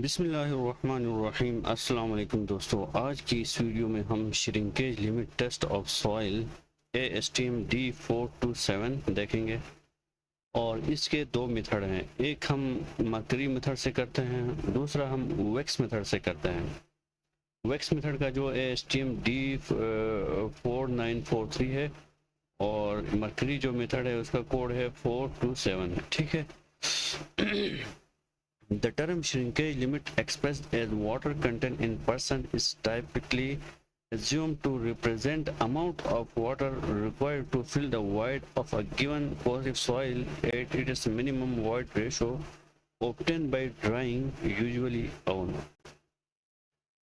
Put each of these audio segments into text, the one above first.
बिस्मिल्लाहिर्रहमानिर्रहीम। अस्सलाम वालेकुम दोस्तों, आज की इस वीडियो में हम shrinkage limit test of soil ASTM D427 देखेंगे। और इसके दो मेथड हैं, एक हम मर्करी मेथड से करते हैं, दूसरा हम वैक्स मेथड से करते हैं। वैक्स मेथड का जो ASTM D4943 है और मर्करी जो मेथड है उसका कोड है 427 है, ठीक है। The term shrinkage limit expressed as water content in percent is typically assumed to represent amount of water required to fill the void of a given positive soil at its minimum void ratio obtained by drying, usually own.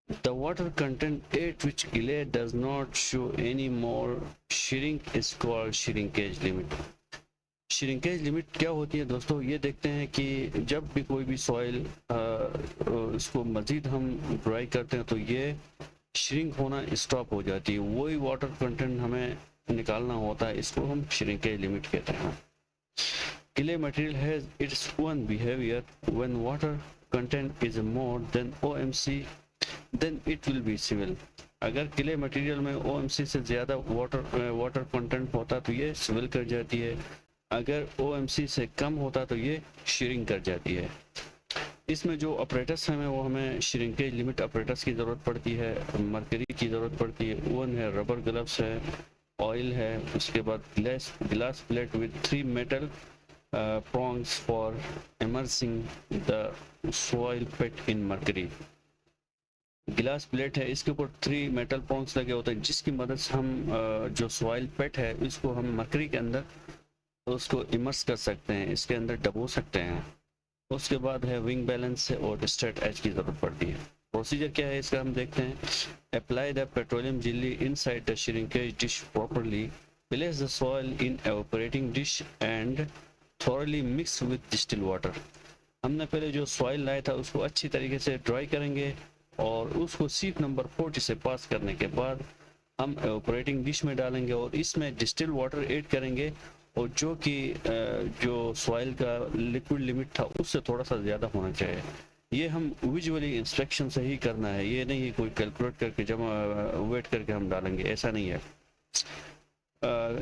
The water content at which clay does not show any more shrink is called shrinkage limit. Shrinkage limit क्या होती है दोस्तों, ये देखते हैं कि जब भी कोई भी सॉइल इसको मजीद हम ड्राई करते हैं तो ये श्रिंक होना स्टॉप हो जाती है। वही वाटर कंटेंट हमें निकालना होता है, इसको हम श्रिंकेज लिमिट कहते हैं। Clay material has its own behaviour when water content is more than OMC then it will be civil. अगर क्ले मटेरियल में OMC से ज़्यादा वाटर कंटेंट होता तो ये सिविल कर जाती है, अगर OMC से कम होता तो ये श्रिंक कर जाती है। इसमें जो ऑपरेटर्स हैं वो हमें श्रिंकेज लिमिट ऑपरेटर्स की ज़रूरत पड़ती है, मर्करी की ज़रूरत पड़ती है, ओवन है, रबर ग्लव्स है, ऑयल है, उसके बाद glass plate with 3 metal prongs for immersing the soil pet in mercury. गिलास प्लेट है, इसके ऊपर 3 मेटल प्रोंग्स लगे होते हैं जिसकी मदद से हम जो सॉइल पेट है इसको हम मर्करी के अंदर उसको इमर्स कर सकते हैं, इसके अंदर डबो सकते हैं। उसके बाद है विंग बैलेंस है और स्ट्रेट एज की ज़रूरत पड़ती है। प्रोसीजर क्या है इसका हम देखते हैं। Apply the petroleum jelly inside the shrinkage dish properly, place the soil in evaporating dish and thoroughly mix with distil water. हमने पहले जो सॉइल लाया था उसको अच्छी तरीके से ड्राई करेंगे और उसको सीप नंबर 40 से पास करने के बाद हम एवापोरेटिंग डिश में डालेंगे और इसमें डिस्टिल वाटर ऐड करेंगे, और जो कि जो सॉइल का लिक्विड लिमिट था उससे थोड़ा सा ज़्यादा होना चाहिए। ये हम विजुअली इंस्पेक्शन से ही करना है, ये नहीं है कोई कैलकुलेट करके जमा वेट करके हम डालेंगे, ऐसा नहीं है।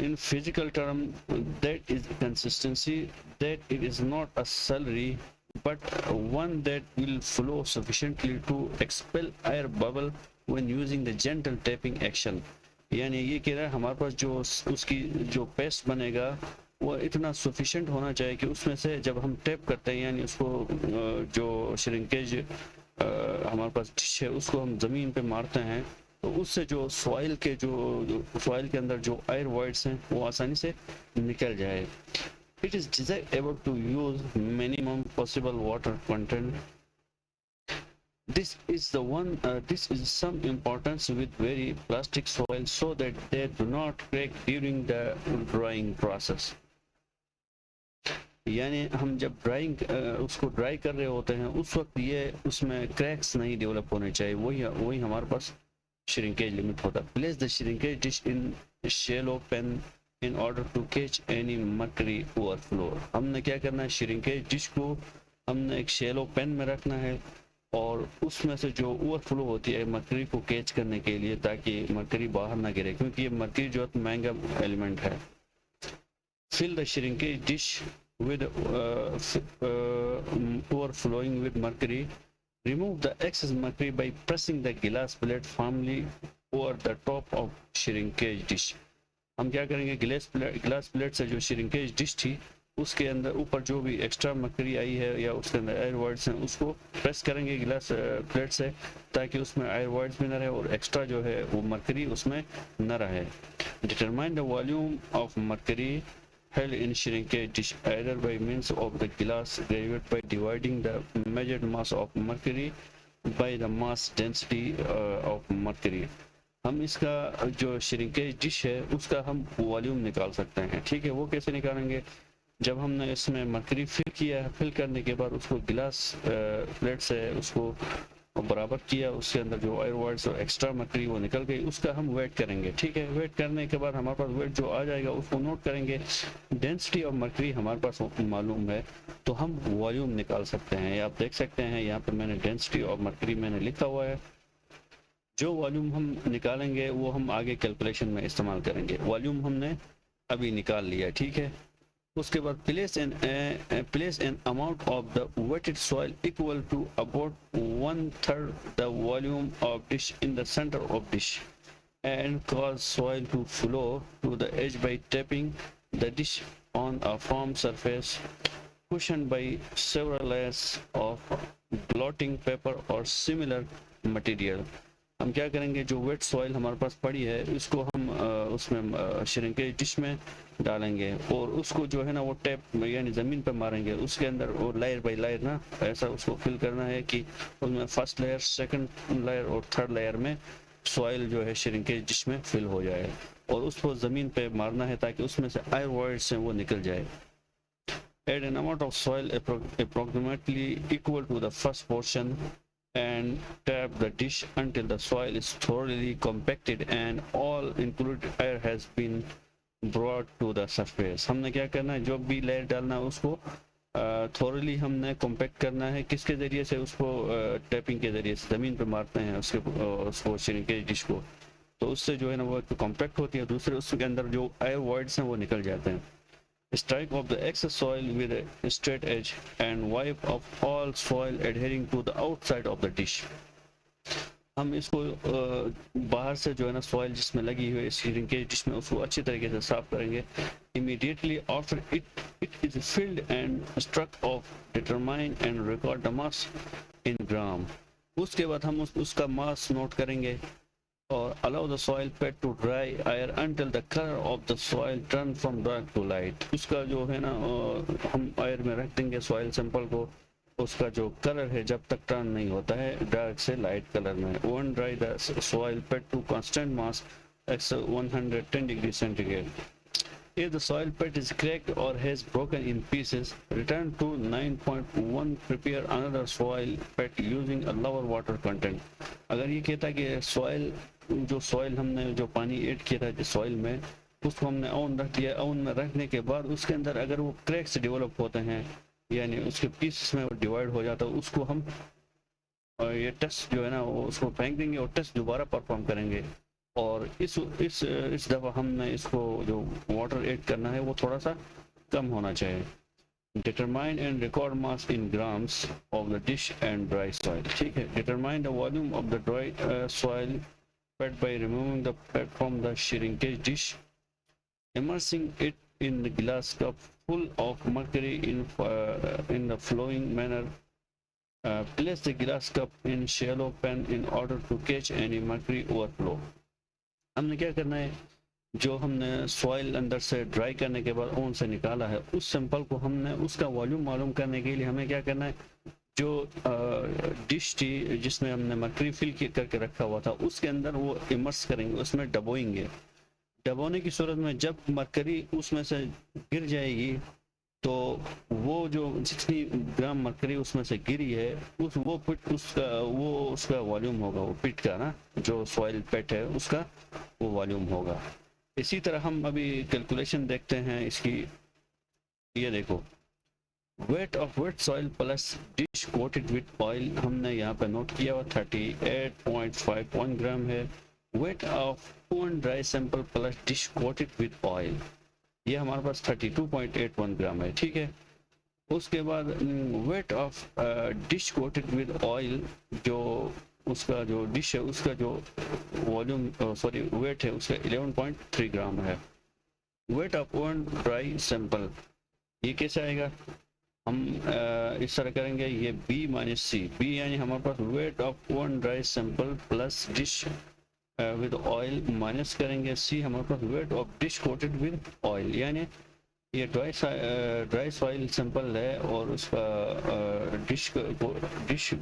In physical term that is consistency that it is not a salary but one that will flow sufficiently to expel air bubble when using the gentle tapping action। यानी ये कह रहा है हमारे पास जो उसकी जो पेस्ट बनेगा वो इतना सफिशिएंट होना चाहिए कि उसमें से जब हम टैप करते हैं यानी उसको जो श्रिंकेज हमारे पास डिश है उसको हम ज़मीन पे मारते हैं तो उससे जो सॉइल के अंदर जो एयर वॉइड्स हैं वो आसानी से निकल जाए। It is desired to use minimum possible water content. This is some importance with very plastic soil so that they do not crack during the drying process। यानी हम जब उसको ड्राई कर रहे होते हैं उस वक्त ये उसमें क्रैक्स नहीं डेवलप होने चाहिए, वही हमारे पास श्रिंकेज लिमिट होता है। Place the shrinkage dish in shallow pan in order to catch any mercury overflow। हमने क्या करना है, श्रिंकेज डिश को हमने एक शैलो पेन में रखना है और उसमें से जो ओवरफ्लो होती है मर्करी को कैच करने के लिए ताकि मर्करी बाहर ना गिरे, क्योंकि ये मर्करी जो महंगा एलिमेंट है। Fill the shrinkage dish with overflowing with mercury। Remove the excess mercury by pressing the glass plate firmly over the top of shrinkage dish। हम क्या करेंगे, ग्लास प्लेट से जो श्रिंकेज डिश थी उसके अंदर ऊपर जो भी एक्स्ट्रा मर्करी आई है या उसके अंदर एयर वॉइड्स हैं उसको प्रेस करेंगे ग्लास प्लेट से ताकि उसमें एयर वॉइड्स भी न रहे और एक्स्ट्रा जो है वो मर्करी उसमें न रहे। Determine the volume of mercury held in shrinkage dish either by means of the glass graduate by dividing the measured mass of mercury by the mass density of mercury। हम इसका जो shrinkage dish है उसका हम volume निकाल सकते हैं, ठीक है। वो कैसे निकालेंगे, जब हमने इसमें मर्करी फिल करने के बाद उसको ग्लास प्लेट से उसको बराबर किया, उसके अंदर जो एयर वॉइड्स और एक्स्ट्रा मर्करी वो निकल गई, उसका हम वेट करेंगे। ठीक है, वेट करने के बाद हमारे पास वेट जो आ जाएगा उसको नोट करेंगे। डेंसिटी ऑफ मर्करी हमारे पास मालूम है तो हम वॉल्यूम निकाल सकते हैं। आप देख सकते हैं यहाँ पर मैंने डेंसिटी ऑफ मर्करी मैंने लिखा हुआ है। जो वॉल्यूम हम निकालेंगे वो हम आगे कैलकुलेशन में इस्तेमाल करेंगे। वॉल्यूम हमने अभी निकाल लिया, ठीक है। उसके बाद place an amount of the wetted soil equal to about 1/3 the volume of dish in the center of dish and cause soil to flow to the edge by tapping the dish on a firm surface cushioned by several layers of blotting paper or similar material। हम क्या करेंगे, जो wait soil हमारे पास पड़ी है उसको हम उसमें श्रिंकेज डिश में डालेंगे और उसको जो है ना वो टैप यानी ज़मीन पे मारेंगे, उसके अंदर वो लायर बाय लायर ना ऐसा उसको फिल करना है कि उसमें फर्स्ट लेयर, सेकंड लेयर और थर्ड लेयर में सॉइल जो है श्रिंकेज डिश में फिल हो जाए और उसको ज़मीन पे मारना है ताकि उसमें से एयर वॉइड्स हैं वो निकल जाए। Add an amount of soil approximately equal to the first portion and tap the dish until the soil is thoroughly compacted and all included air has been brought to the surface। हमने क्या करना है, जो भी layer डालना है उसको थोरली हमने कॉम्पैक्ट करना है। किसके ज़रिए से, उसको टैपिंग के ज़रिए से ज़मीन पे मारते हैं उसको श्रिंकेज डिश को, तो उससे जो है ना वो कॉम्पैक्ट होती है, दूसरे उसके अंदर जो एयर वॉइड्स हैं वो निकल जाते हैं। Strike off the excess soil with a straight edge and wipe off all soil adhering to the outside of the dish। हम इसको बाहर से जो है ना सॉइल जिसमें लगी हुई है श्रिंकेज डिश में उसको अच्छी तरीके से साफ करेंगे। Immediately after it is filled and struck off, determine and record the mass in gram। उसके बाद हम उसका मास नोट करेंगे और allow the soil bed to dry air until the color of the soil turn from dark to light। उसका जो है ना हम एयर में रख देंगे सॉइल सैंपल को, उसका जो कलर है जब तक टर्न नहीं होता है डार्क से लाइट कलर में। Oven dry the soil bed to constant mass at 110 degrees centigrade। If the soil bed is cracked or has broken in pieces, return to 9.1, prepare another soil bed using a lower water content। अगर ये कहता है कि soil जो soil हमने जो पानी add किया था सॉइल में उसको हमने ओवन रख दिया, ओवन में रखने के बाद उसके अंदर अगर वो क्रैक्स डेवलप होते हैं यानी उसके पीसेस में डिवाइड हो जाता है, उसको हम ये टेस्ट जो है ना वो उसको फेंक देंगे और टेस्ट दोबारा परफॉर्म करेंगे। और इस दफ़ा हमने इसको जो वाटर ऐड करना है वो थोड़ा सा कम होना चाहिए। Determine and record mass in grams of the dish and dry soil। ठीक है, determine the volume of the dry soil bed by removing the bed from the shrinkage dish, immersing it in the glass cup full of mercury in the flowing manner। Place the glass cup in shallow pan in order to catch any mercury overflow। हमने क्या करना है, जो हमने soil अंदर से dry करने के बाद ओवन से निकाला है उस सैंपल को हमने उसका वॉल्यूम मालूम करने के लिए हमें क्या करना है, जो डिश थी जिसमें हमने मर्करी फिल करके रखा हुआ था उसके अंदर वो इमर्स करेंगे, उसमें डबोएंगे। डबोने की सूरत में जब मर्करी उसमें से गिर जाएगी तो वो जो जितनी ग्राम मर्करी उसमें से गिरी है उसका वॉल्यूम होगा, वो पिट का ना जो सॉइल पेट है उसका वो वॉल्यूम होगा। इसी तरह हम अभी कैलकुलेशन देखते हैं इसकी। ये देखो, wait of wet soil plus dish coated with oil हमने यहाँ पे नोट किया हुआ 38.51 ग्राम है। Weight of oven dry sample plus dish coated with oil ये हमारे पास 32.81 ग्राम है, ठीक है। उसके बाद wait of dish coated with oil, जो उसका जो डिश है उसका जो वॉल्यूम वेट है उसका 11.3 ग्राम है। Weight of oven dry sample ये कैसे आएगा, हम इस तरह करेंगे, ये बी माइनस सी। बी यानी हमारे पास weight of oven dry sample plus dish with oil minus करेंगे सी, हमारे पास weight of dish coated with oil यानी ये ड्राई सॉइल सैंपल है और उसका डिश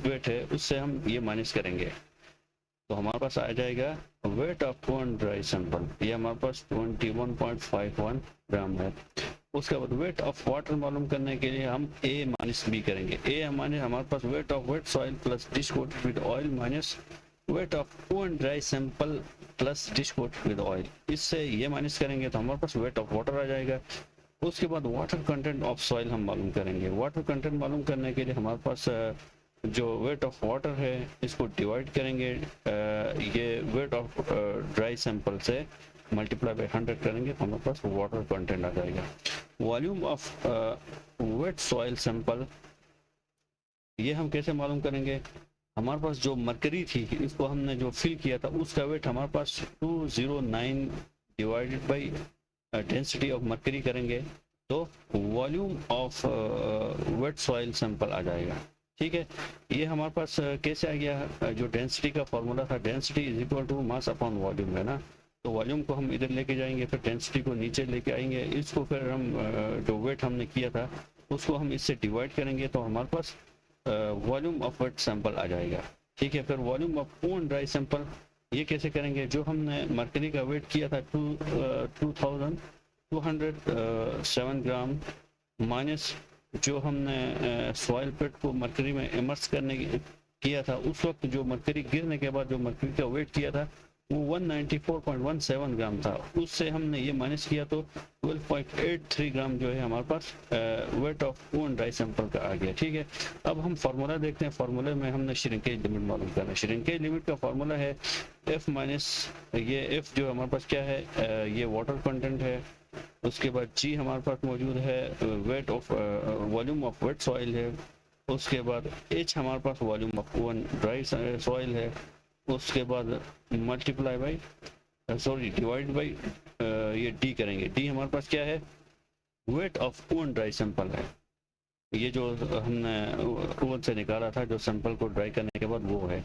वेट है उससे हम ये माइनस करेंगे तो हमारे पास आ जाएगा wait of oven dry sample, ये हमारे पास 21.51 ग्राम है। उसके बाद वेट ऑफ वाटर मालूम करने के लिए हम A माइनस B करेंगे। A हमारे पास weight of wet soil plus dish coated with oil minus weight of poor dry sample plus dish coated with oil. इससे ये माइनस करेंगे तो हमारे पास वेट ऑफ वाटर आ जाएगा। उसके बाद वाटर कंटेंट ऑफ सॉइल हम मालूम करेंगे। वाटर कंटेंट मालूम करने के लिए हमारे पास जो वेट ऑफ वाटर है इसको डिवाइड करेंगे ये वेट ऑफ ड्राई सैंपल से मल्टीप्लाई बाय 100 करेंगे तो हमारे पास वाटर कंटेंट आ जाएगा। Volume of wet soil sample ये हम कैसे मालूम करेंगे? हमारे पास जो मरकरी थी इसको हमने जो फिल किया था उसका वेट हमारे पास 209 divided by density of mercury करेंगे तो volume of wet soil sample आ जाएगा। ठीक है, ये हमारे पास कैसे आ गया? जो डेंसिटी का फॉर्मूला था, density is equal to mass upon volume, है ना। तो वॉल्यूम को हम इधर लेके जाएंगे, फिर डेंसिटी को नीचे लेके आएंगे, इसको फिर हम जो वेट हमने किया था उसको हम इससे डिवाइड करेंगे तो हमारे पास वॉल्यूम ऑफ वेट सैंपल आ जाएगा। ठीक है, फिर volume of poor dry sample ये कैसे करेंगे? जो हमने मरकरी का वेट किया था 2207 ग्राम माइनस जो हमने सॉइल पेट को मरकरी में इमर्स करने किया था उस वक्त जो मरकरी गिरने के बाद जो मरकरी का वेट किया था वो 194.17 ग्राम था, उससे हमने ये माइनस किया तो 12.83 ग्राम जो है हमारे पास weight of poor dry sample का आ गया। ठीक है, अब हम फार्मूला देखते हैं। फार्मूले में हमने श्रिंकेज लिमिट मालूम करना है। श्रिंकेज लिमिट का फार्मूला है F माइनस ये F जो हमारे पास क्या है ये वाटर कंटेंट है। उसके बाद G हमारे पास मौजूद है weight of volume of wet soil है। उसके बाद H हमारे पास volume of poor dry soil है। उसके बाद मल्टीप्लाई बाई डिवाइड बाई ये D करेंगे। D हमारे पास क्या है? Weight of poor dry sample है। ये जो हमने ओवन से निकाला था जो सैंपल को ड्राई करने के बाद वो है,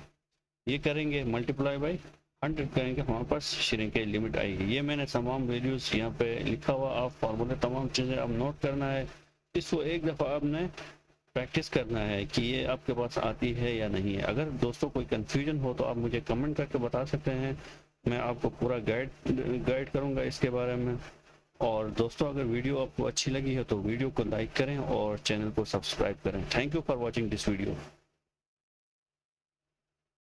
ये करेंगे मल्टीप्लाई बाई 100 करेंगे, हमारे पास श्रिंकेज लिमिट आएगी। ये मैंने तमाम वैल्यूज यहाँ पे लिखा हुआ, आप फार्मूले तमाम चीज़ें आप नोट करना है। इसको एक दफ़ा आपने प्रैक्टिस करना है कि ये आपके पास आती है या नहीं है। अगर दोस्तों कोई कंफ्यूजन हो तो आप मुझे कमेंट करके बता सकते हैं, मैं आपको पूरा गाइड करूँगा इसके बारे में। और दोस्तों अगर वीडियो आपको अच्छी लगी है तो वीडियो को लाइक करें और चैनल को सब्सक्राइब करें। Thank you for watching this video.